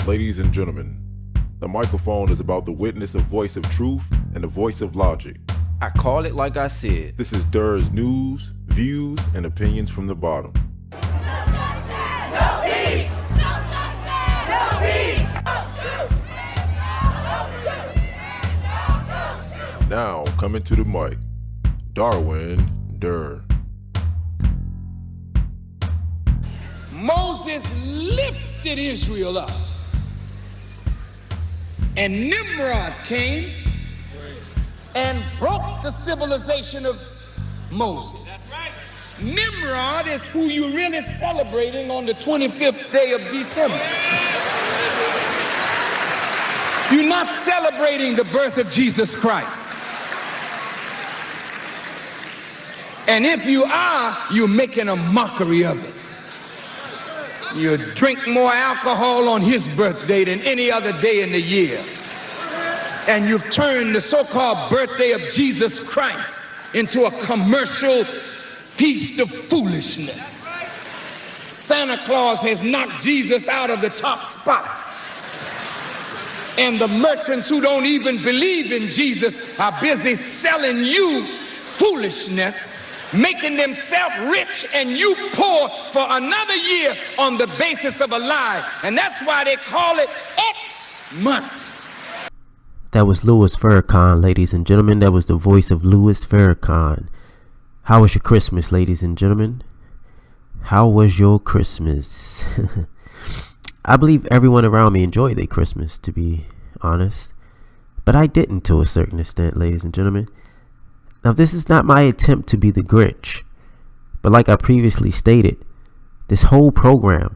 Ladies and gentlemen, the microphone is about to witness a voice of truth and a voice of logic. I call it like I said. This is Durr's news, views, and opinions from the bottom. No peace! No peace! Now, coming to the mic, OneDurr. Moses lifted Israel up, and Nimrod came and broke the civilization of Moses. That's right. Nimrod is who you're really celebrating on the 25th day of December. You're not celebrating the birth of Jesus Christ. And if you are, you're making a mockery of it. You drink more alcohol on his birthday than any other day in the year. And you've turned the so-called birthday of Jesus Christ into a commercial feast of foolishness. Santa Claus has knocked Jesus out of the top spot. And the merchants who don't even believe in Jesus are busy selling you foolishness, making themselves rich and you poor for another year on the basis of a lie. And that's why they call it Xmas. That was Louis Farrakhan, ladies and gentlemen. That was the voice of Louis Farrakhan. How was your Christmas, ladies and gentlemen? How was your Christmas? I believe everyone around me enjoyed their Christmas, to be honest. But I didn't, to a certain extent, ladies and gentlemen. Now, this is not my attempt to be the Grinch, but like I previously stated, this whole program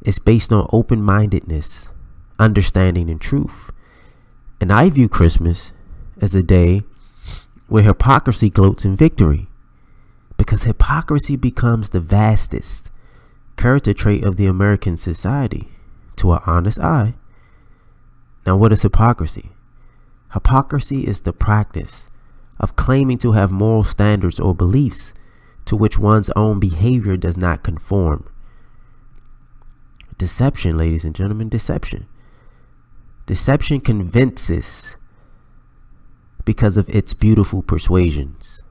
is based on open-mindedness, understanding, and truth. And I view Christmas as a day where hypocrisy gloats in victory, because hypocrisy becomes the vastest character trait of the American society to an honest eye. Now, what is hypocrisy? Hypocrisy is the practice of claiming to have moral standards or beliefs to which one's own behavior does not conform. Deception, ladies and gentlemen, deception. Deception convinces because of its beautiful persuasions.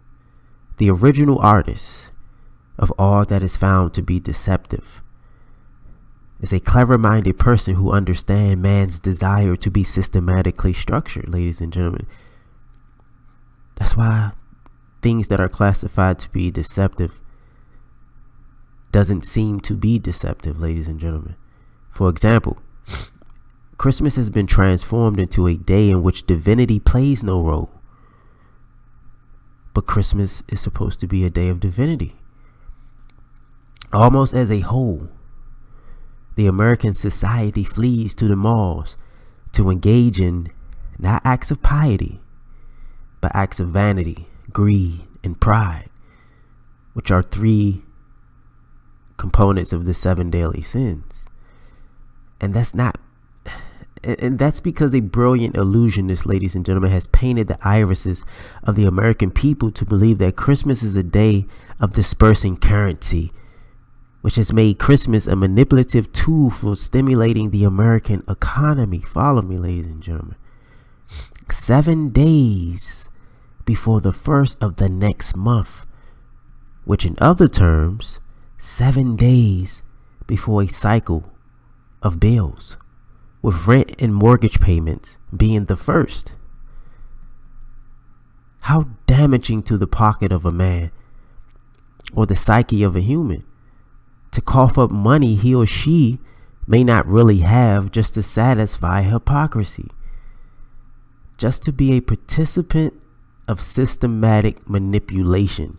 The original artist of all that is found to be deceptive is a clever-minded person who understands man's desire to be systematically structured, ladies and gentlemen. That's why things that are classified to be deceptive doesn't seem to be deceptive, ladies and gentlemen. For example, Christmas has been transformed into a day in which divinity plays no role. But Christmas is supposed to be a day of divinity. Almost as a whole, the American society flees to the malls to engage in not acts of piety, but acts of vanity, greed, and pride, which are three components of the 7 deadly sins. And that's because a brilliant illusionist, ladies and gentlemen, has painted the irises of the American people to believe that Christmas is a day of dispersing currency, which has made Christmas a manipulative tool for stimulating the American economy. Follow me, ladies and gentlemen. 7 days before the first of the next month, which in other terms, 7 days before a cycle of bills, with rent and mortgage payments being the first. How damaging to the pocket of a man or the psyche of a human to cough up money he or she may not really have just to satisfy hypocrisy, just to be a participant of systematic manipulation.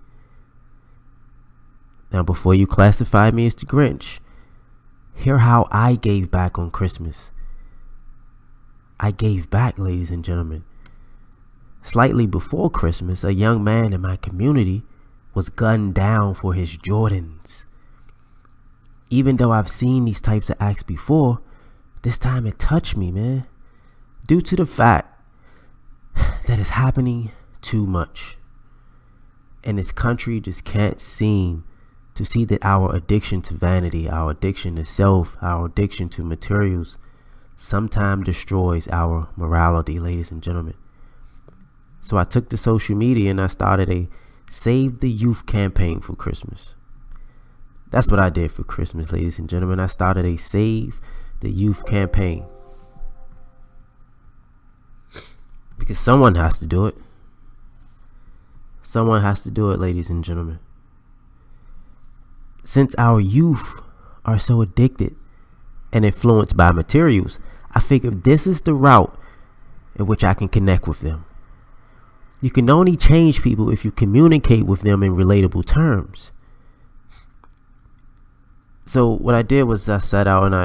Now, before you classify me as the Grinch, hear how I gave back on Christmas. I gave back, ladies and gentlemen. Slightly before Christmas, a young man in my community was gunned down for his Jordans. Even though I've seen these types of acts before, this time it touched me, man. Due to the fact that it's happening too much. And this country just can't seem to see that our addiction to vanity, our addiction to self, our addiction to materials sometimes destroys our morality, ladies and gentlemen. So I took to social media and I started a Save the Youth campaign for Christmas. That's what I did for Christmas, ladies and gentlemen. I started a Save the Youth campaign. Because someone has to do it. Someone has to do it, ladies and gentlemen. Since our youth are so addicted and influenced by materials, I figured this is the route in which I can connect with them. You can only change people if you communicate with them in relatable terms. So what I did was I sat out and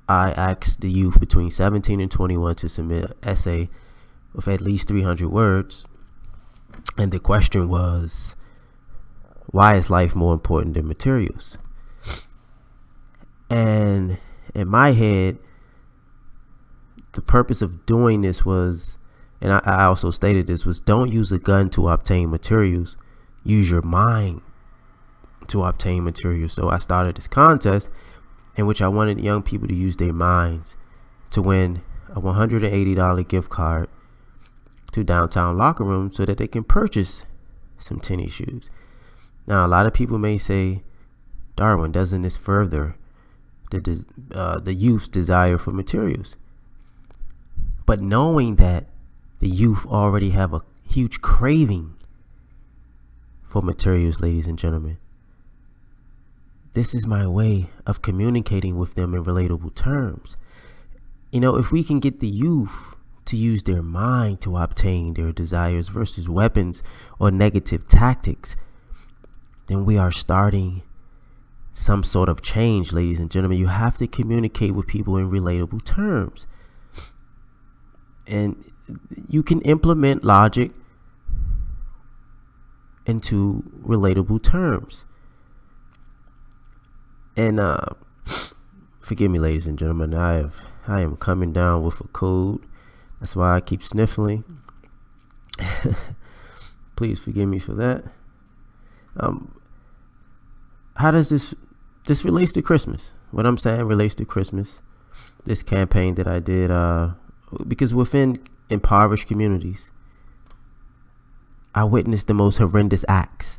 I asked the youth between 17 and 21 to submit an essay with at least 300 words. And the question was, why is life more important than materials? And in my head, the purpose of doing this was, and I also stated this, was don't use a gun to obtain materials. Use your mind to obtain materials. So I started this contest in which I wanted young people to use their minds to win a $180 gift card to Downtown Locker Room so that they can purchase some tennis shoes. Now, a lot of people may say, Darwin, doesn't this further the youth's desire for materials? But knowing that the youth already have a huge craving for materials, ladies and gentlemen, this is my way of communicating with them in relatable terms. You know, if we can get the youth to use their mind to obtain their desires versus weapons or negative tactics, then we are starting some sort of change, ladies and gentlemen. You have to communicate with people in relatable terms. And you can implement logic into relatable terms. And forgive me, ladies and gentlemen, I am coming down with a cold. That's why I keep sniffling. Please forgive me for that. How does this relates to Christmas? What I'm saying relates to Christmas. This campaign that I did, because within impoverished communities, I witnessed the most horrendous acts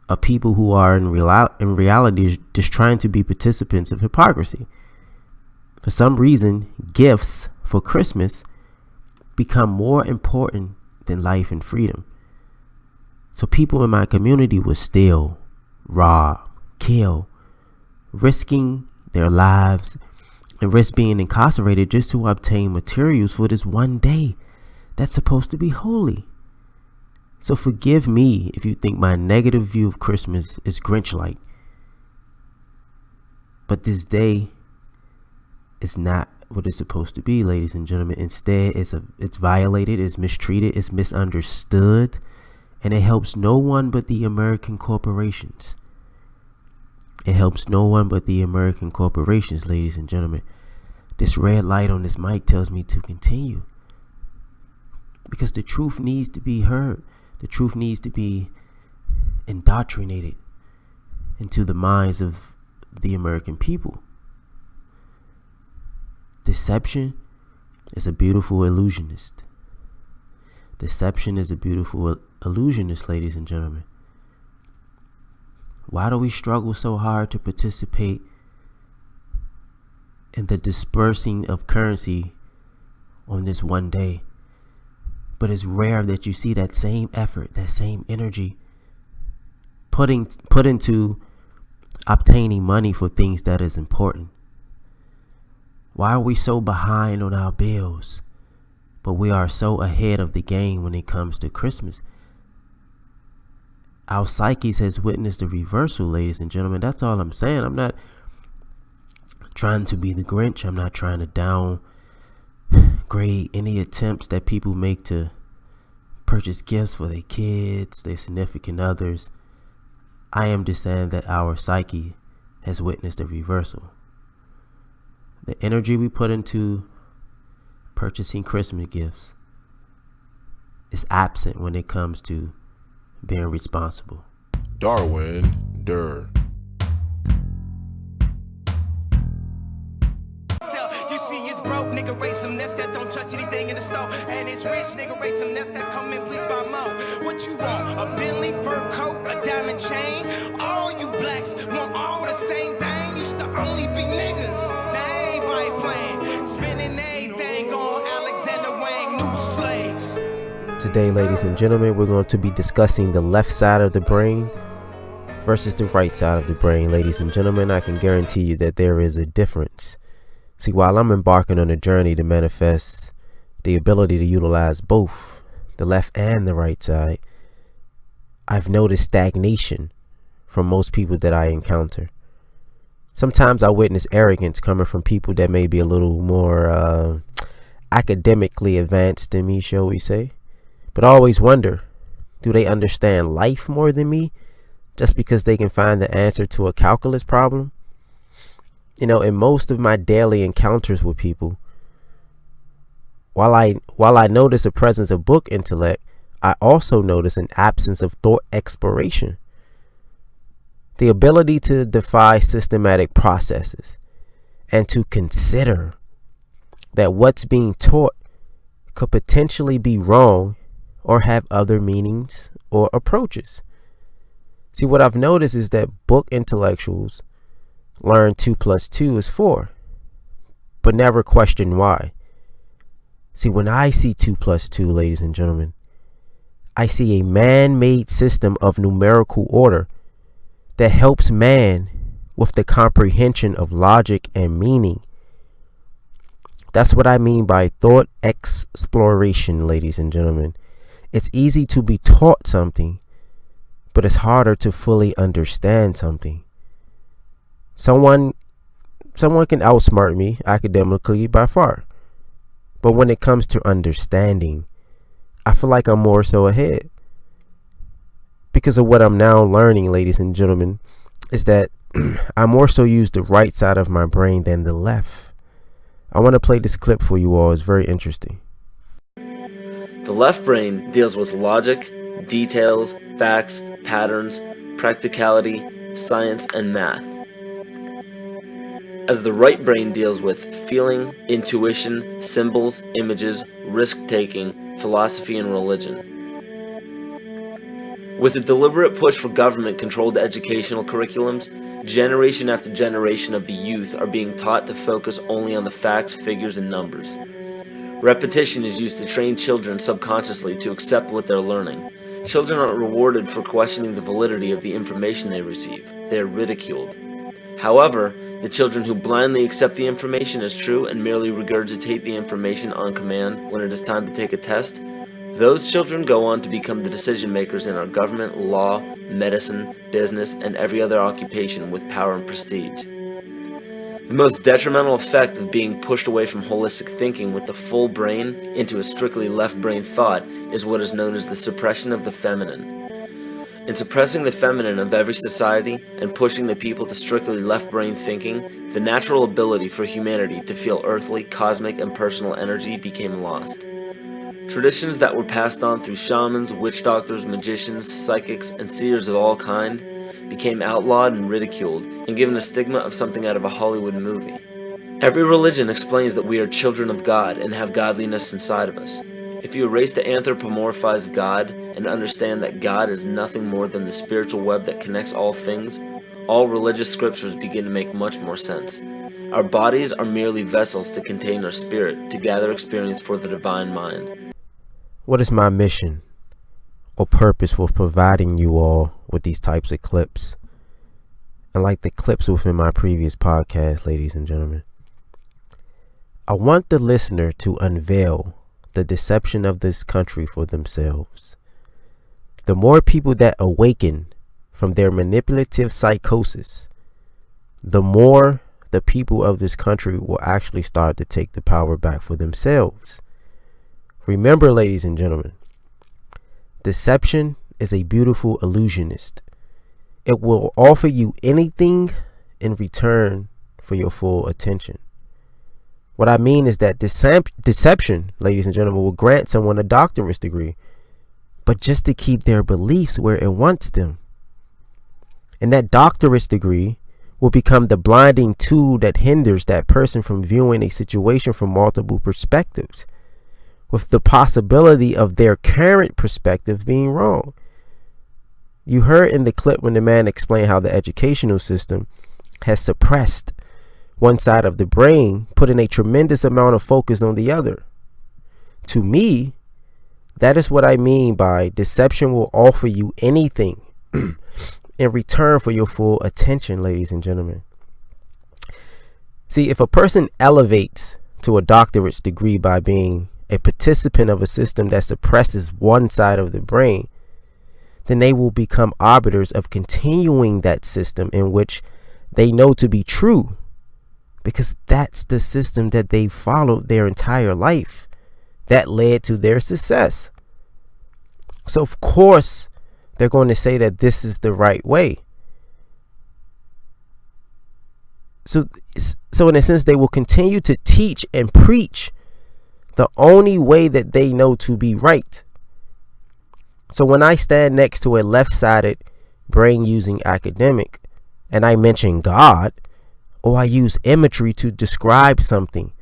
of people who are in reality just trying to be participants of hypocrisy. For some reason, gifts for Christmas become more important than life and freedom. So people in my community would steal, rob, kill, risking their lives and risk being incarcerated just to obtain materials for this one day that's supposed to be holy. So forgive me if you think my negative view of Christmas is Grinch-like. But this day is not what it's supposed to be, ladies and gentlemen. Instead, it's violated, it's mistreated, it's misunderstood, and it helps no one but the American corporations. It helps no one but the American corporations, ladies and gentlemen. This red light on this mic tells me to continue, because the truth needs to be heard. The truth needs to be indoctrinated into the minds of the American people. Deception is a beautiful illusionist. Deception is a beautiful illusionist, ladies and gentlemen. Why do we struggle so hard to participate in the dispersing of currency on this one day? But it's rare that you see that same effort, that same energy put into obtaining money for things that is important. Why are we so behind on our bills, but we are so ahead of the game when it comes to Christmas? Our psyches has witnessed a reversal, ladies and gentlemen. That's all I'm saying. I'm not trying to be the Grinch. I'm not trying to downgrade any attempts that people make to purchase gifts for their kids, their significant others. I am just saying that our psyche has witnessed a reversal. The energy we put into purchasing Christmas gifts is absent when it comes to being responsible. OneDurr. nigga raise some nets that don't touch anything in the store. And it's rich nigga raise some nets that come in, please buy more. What you want? A Bentley fur coat, a diamond chain? All you blacks want all the same thing. Used to only be niggas. Now everybody playing, spending everything on Alexander Wang, new slaves. Today, ladies and gentlemen, we're going to be discussing the left side of the brain versus the right side of the brain. Ladies and gentlemen, I can guarantee you that there is a difference. See, while I'm embarking on a journey to manifest the ability to utilize both the left and the right side, I've noticed stagnation from most people that I encounter. Sometimes I witness arrogance coming from people that may be a little more academically advanced than me, shall we say. But I always wonder, do they understand life more than me just because they can find the answer to a calculus problem? You know, in most of my daily encounters with people, while I notice a presence of book intellect, I also notice an absence of thought exploration. The ability to defy systematic processes and to consider that what's being taught could potentially be wrong or have other meanings or approaches. See, what I've noticed is that book intellectuals learn 2 + 2 is 4, but never question why. See, when I see 2 + 2, ladies and gentlemen, I see a man-made system of numerical order that helps man with the comprehension of logic and meaning. That's what I mean by thought exploration, ladies and gentlemen. It's easy to be taught something, but it's harder to fully understand something. Someone can outsmart me academically by far, but when it comes to understanding, I feel like I'm more so ahead. Because of what I'm now learning, ladies and gentlemen, is that I more so use the right side of my brain than the left. I want to play this clip for you all. It's very interesting. The left brain deals with logic, details, facts, patterns, practicality, science, and math, as the right brain deals with feeling, intuition, symbols, images, risk-taking, philosophy, and religion. With a deliberate push for government-controlled educational curriculums, generation after generation of the youth are being taught to focus only on the facts, figures, and numbers. Repetition is used to train children subconsciously to accept what they're learning. Children aren't rewarded for questioning the validity of the information they receive. They are ridiculed. However, the children who blindly accept the information as true and merely regurgitate the information on command when it is time to take a test, those children go on to become the decision makers in our government, law, medicine, business, and every other occupation with power and prestige. The most detrimental effect of being pushed away from holistic thinking with the full brain into a strictly left brain thought is what is known as the suppression of the feminine. In suppressing the feminine of every society and pushing the people to strictly left brain thinking, the natural ability for humanity to feel earthly, cosmic, and personal energy became lost. Traditions that were passed on through shamans, witch doctors, magicians, psychics, and seers of all kind became outlawed and ridiculed and given a stigma of something out of a Hollywood movie. Every religion explains that we are children of God and have godliness inside of us. If you erase the anthropomorphized God and understand that God is nothing more than the spiritual web that connects all things, all religious scriptures begin to make much more sense. Our bodies are merely vessels to contain our spirit, to gather experience for the divine mind. What is my mission or purpose for providing you all with these types of clips? And like the clips within my previous podcast, ladies and gentlemen, I want the listener to unveil the deception of this country for themselves. The more people that awaken from their manipulative psychosis, the more the people of this country will actually start to take the power back for themselves. Remember, ladies and gentlemen, deception is a beautiful illusionist. It will offer you anything in return for your full attention. What I mean is that deception, ladies and gentlemen, will grant someone a doctorate degree, but just to keep their beliefs where it wants them. And that doctorate degree will become the blinding tool that hinders that person from viewing a situation from multiple perspectives, with the possibility of their current perspective being wrong. You heard in the clip when the man explained how the educational system has suppressed one side of the brain, putting a tremendous amount of focus on the other. To me, that is what I mean by deception will offer you anything in return for your full attention, ladies and gentlemen. See, if a person elevates to a doctorate's degree by being a participant of a system that suppresses one side of the brain, then they will become arbiters of continuing that system in which they know to be true, because that's the system that they followed their entire life that led to their success. So of course they're going to say that this is the right way. So in a sense, they will continue to teach and preach the only way that they know to be right. So when I stand next to a left-sided brain-using academic and I mention God, or I use imagery to describe something,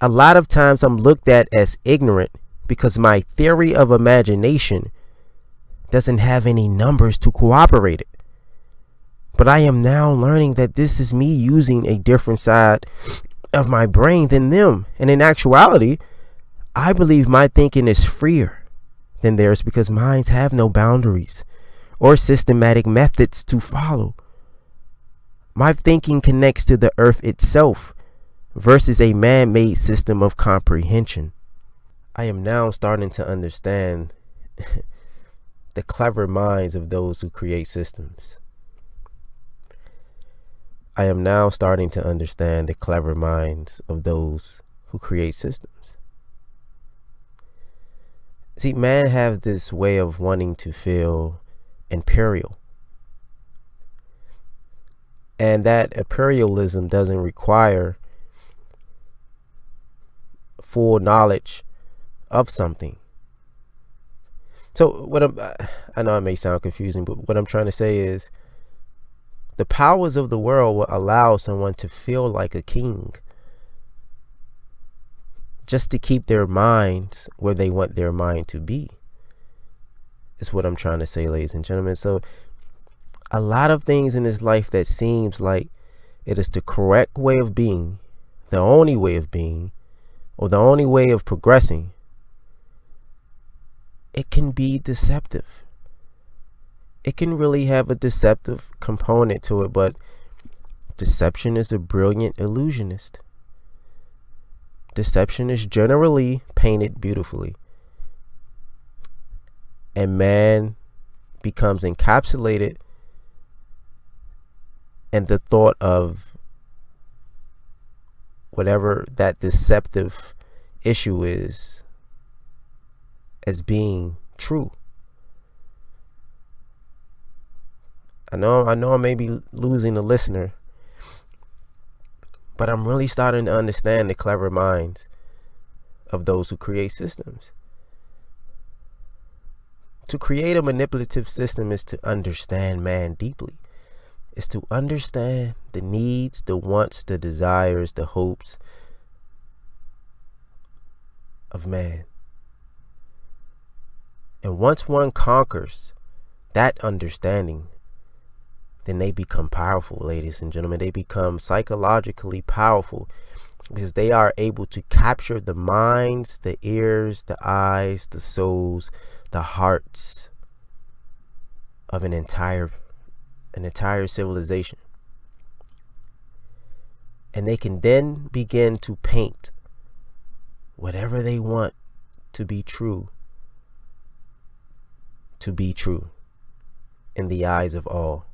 a lot of times I'm looked at as ignorant because my theory of imagination doesn't have any numbers to corroborate it. But I am now learning that this is me using a different side of my brain than them. And in actuality, I believe my thinking is freer than theirs because minds have no boundaries or systematic methods to follow. My thinking connects to the earth itself versus a man-made system of comprehension. I am now starting to understand the clever minds of those who create systems. I am now starting to understand the clever minds of those who create systems. See, man have this way of wanting to feel imperial. And that imperialism doesn't require full knowledge of something. So I know it may sound confusing, but what I'm trying to say is the powers of the world will allow someone to feel like a king just to keep their minds where they want their mind to be. Is what I'm trying to say, ladies and gentlemen. So a lot of things in this life that seems like it is the correct way of being, the only way of being, or the only way of progressing, it can be deceptive. It can really have a deceptive component to it, but deception is a brilliant illusionist. Deception is generally painted beautifully, and man becomes encapsulated in the thought of whatever that deceptive issue is as being true. I know I may be losing a listener, but I'm really starting to understand the clever minds of those who create systems. To create a manipulative system is to understand man deeply. It's to understand the needs, the wants, the desires, the hopes of man. And once one conquers that understanding, then they become powerful, ladies and gentlemen. They become psychologically powerful because they are able to capture the minds, the ears, the eyes, the souls, the hearts of an entire civilization. And they can then begin to paint whatever they want to be true in the eyes of all,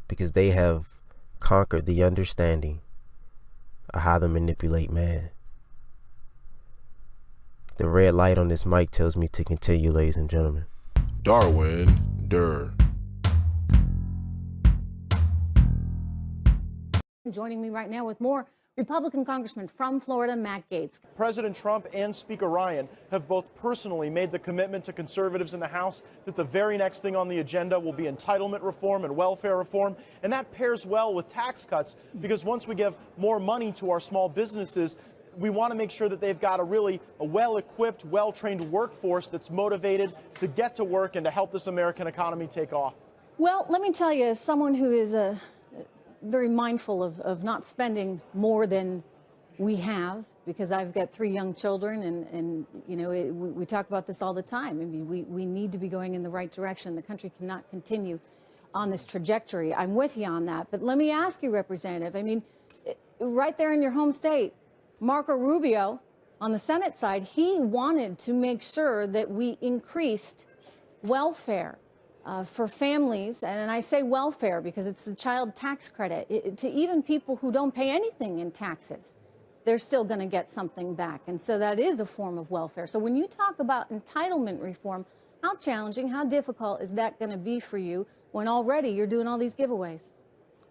because they have conquered the understanding of how to manipulate man. The red light on this mic tells me to continue, ladies and gentlemen. OneDurr. Joining me right now with more Republican Congressman from Florida, Matt Gaetz. President Trump and Speaker Ryan have both personally made the commitment to conservatives in the House that the very next thing on the agenda will be entitlement reform and welfare reform. And that pairs well with tax cuts, because once we give more money to our small businesses, we want to make sure that they've got a well-equipped, well-trained workforce that's motivated to get to work and to help this American economy take off. Well, let me tell you, as someone who is very mindful of not spending more than we have, because I've got 3 young children, and you know, we talk about this all the time. I mean, we need to be going in the right direction. The country cannot continue on this trajectory. I'm with you on that. But let me ask you, Representative, I mean, right there in your home state, Marco Rubio, on the Senate side, he wanted to make sure that we increased welfare for families, and I say welfare because it's the child tax credit, to even people who don't pay anything in taxes. They're still going to get something back. And so that is a form of welfare. So when you talk about entitlement reform, how challenging, how difficult is that going to be for you when already you're doing all these giveaways?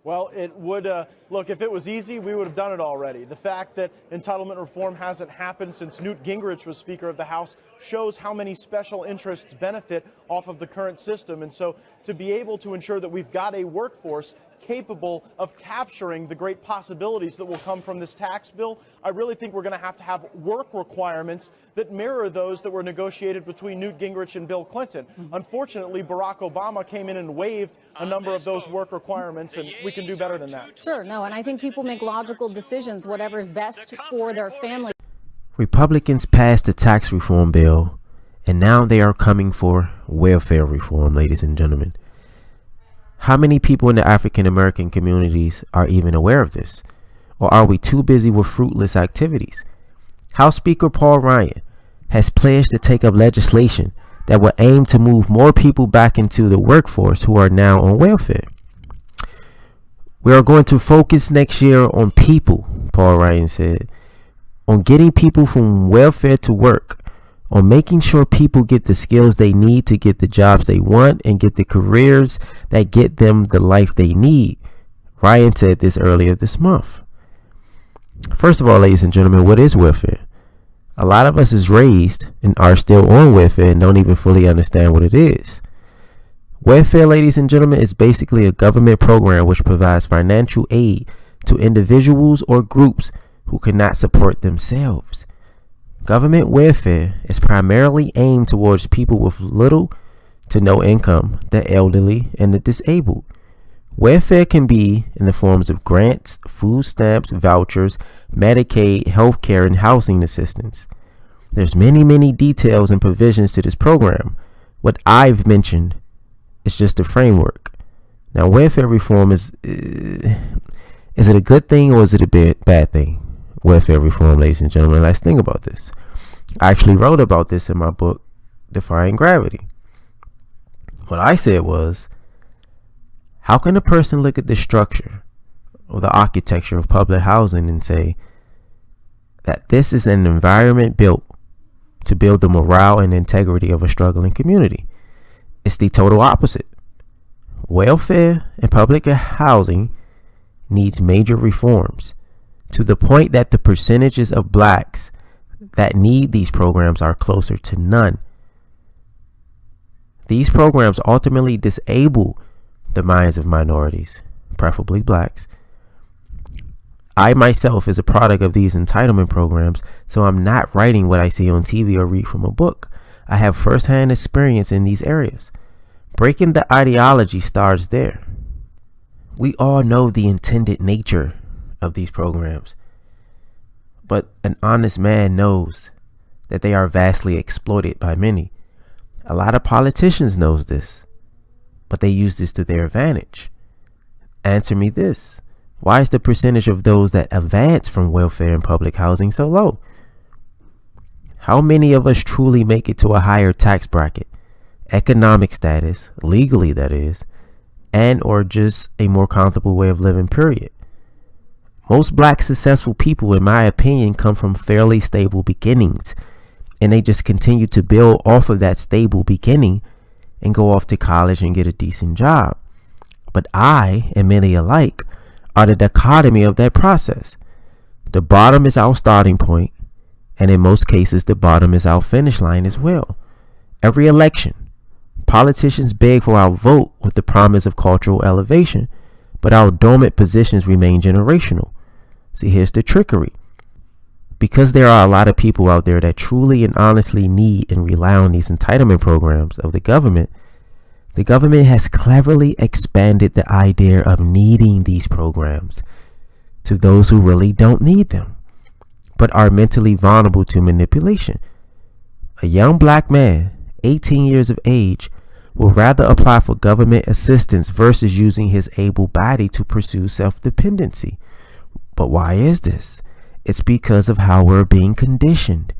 Well, it would, look, if it was easy, we would have done it already. The fact that entitlement reform hasn't happened since Newt Gingrich was Speaker of the House shows how many special interests benefit off of the current system. And so to be able to ensure that we've got a workforce capable of capturing the great possibilities that will come from this tax bill, I really think we're going to have work requirements that mirror those that were negotiated between Newt Gingrich and Bill Clinton. Unfortunately, Barack Obama came in and waived a number of those work requirements, and we can do better than that. Sure, no, and I think people make logical decisions, whatever's best for their family. Republicans passed the tax reform bill, and now they are coming for welfare reform, ladies and gentlemen. How many people in the African American communities are even aware of this? Or are we too busy with fruitless activities? House Speaker Paul Ryan has pledged to take up legislation that will aim to move more people back into the workforce who are now on welfare. We are going to focus next year on people, Paul Ryan said, on getting people from welfare to work, on making sure people get the skills they need to get the jobs they want and get the careers that get them the life they need. Ryan said this earlier this month. First of all, ladies and gentlemen, what is welfare? A lot of us is raised and are still on welfare and don't even fully understand what it is. Welfare, ladies and gentlemen, is basically a government program which provides financial aid to individuals or groups who cannot support themselves. Government welfare is primarily aimed towards people with little to no income, the elderly, and the disabled. Welfare can be in the forms of grants, food stamps, vouchers, Medicaid, healthcare, and housing assistance. There's many details and provisions to this program. What I've mentioned is just a framework. Now, welfare reform is it a good thing or is it a bad thing? Welfare reform, ladies and gentlemen. Let's think about this. I actually wrote about this in my book, Defying Gravity. What I said was, how can a person look at the structure or the architecture of public housing and say that this is an environment built to build the morale and integrity of a struggling community? It's the total opposite. Welfare and public housing needs major reforms, to the point that the percentages of blacks that need these programs are closer to none. These programs ultimately disable the minds of minorities, preferably blacks. I myself is a product of these entitlement programs, so I'm not writing what I see on TV or read from a book. I have firsthand experience in these areas. Breaking the ideology starts there. We all know the intended nature of these programs, but an honest man knows that they are vastly exploited by many. A lot of politicians knows this, but they use this to their advantage. Answer me this. Why is the percentage of those that advance from welfare and public housing so low? How many of us truly make it to a higher tax bracket, economic status, legally that is, and or just a more comfortable way of living, period? Most black successful people, in my opinion, come from fairly stable beginnings, and they just continue to build off of that stable beginning and go off to college and get a decent job. But I, and many alike, are the dichotomy of that process. The bottom is our starting point, and in most cases, the bottom is our finish line as well. Every election, politicians beg for our vote with the promise of cultural elevation, but our dormant positions remain generational. See, here's the trickery. Because there are a lot of people out there that truly and honestly need and rely on these entitlement programs of the government has cleverly expanded the idea of needing these programs to those who really don't need them, but are mentally vulnerable to manipulation. A young black man, 18 years of age, will rather apply for government assistance versus using his able body to pursue self-dependency. But why is this? It's because of how we're being conditioned.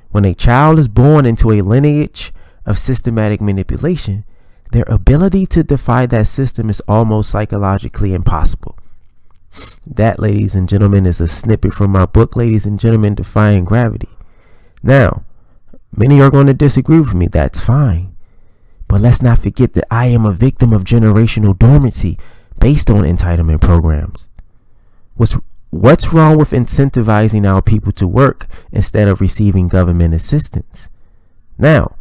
When a child is born into a lineage of systematic manipulation, their ability to defy that system is almost psychologically impossible. That, ladies and gentlemen, is a snippet from my book, Ladies and Gentlemen, Defying Gravity. Now, many are going to disagree with me. That's fine. But let's not forget that I am a victim of generational dormancy based on entitlement programs. What's wrong with incentivizing our people to work instead of receiving government assistance? Now,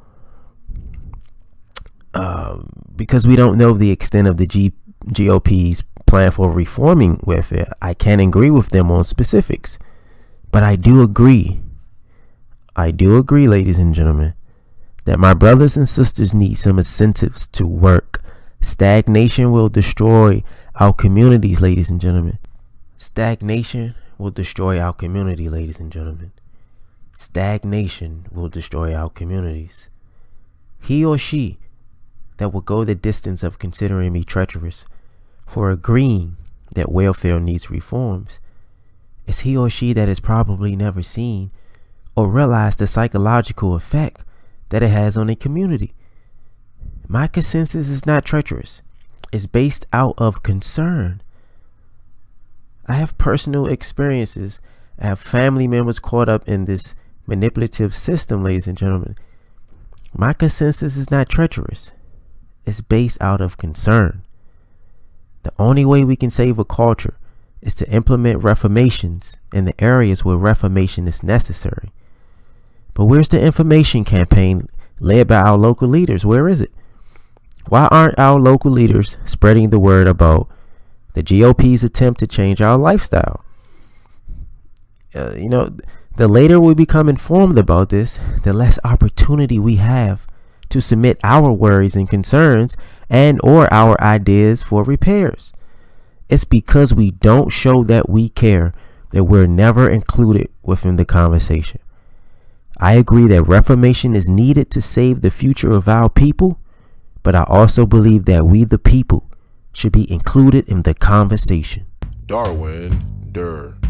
because we don't know the extent of the GOP's plan for reforming welfare, I can't agree with them on specifics. But I do agree, ladies and gentlemen, that my brothers and sisters need some incentives to work. Stagnation will destroy our communities, ladies and gentlemen. Stagnation will destroy our community, ladies and gentlemen. Stagnation will destroy our communities. He or she that will go the distance of considering me treacherous for agreeing that welfare needs reforms is he or she that has probably never seen or realized the psychological effect that it has on a community. My consensus is not treacherous. It's based out of concern. I have personal experiences. I have family members caught up in this manipulative system, ladies and gentlemen. My consensus is not treacherous. It's based out of concern. The only way we can save a culture is to implement reformations in the areas where reformation is necessary. But where's the information campaign led by our local leaders? Where is it? Why aren't our local leaders spreading the word about the GOP's attempt to change our lifestyle? The later we become informed about this, the less opportunity we have to submit our worries and concerns and or our ideas for repairs. It's because we don't show that we care that we're never included within the conversation. I agree that reformation is needed to save the future of our people, but I also believe that we the people should be included in the conversation. OneDurr.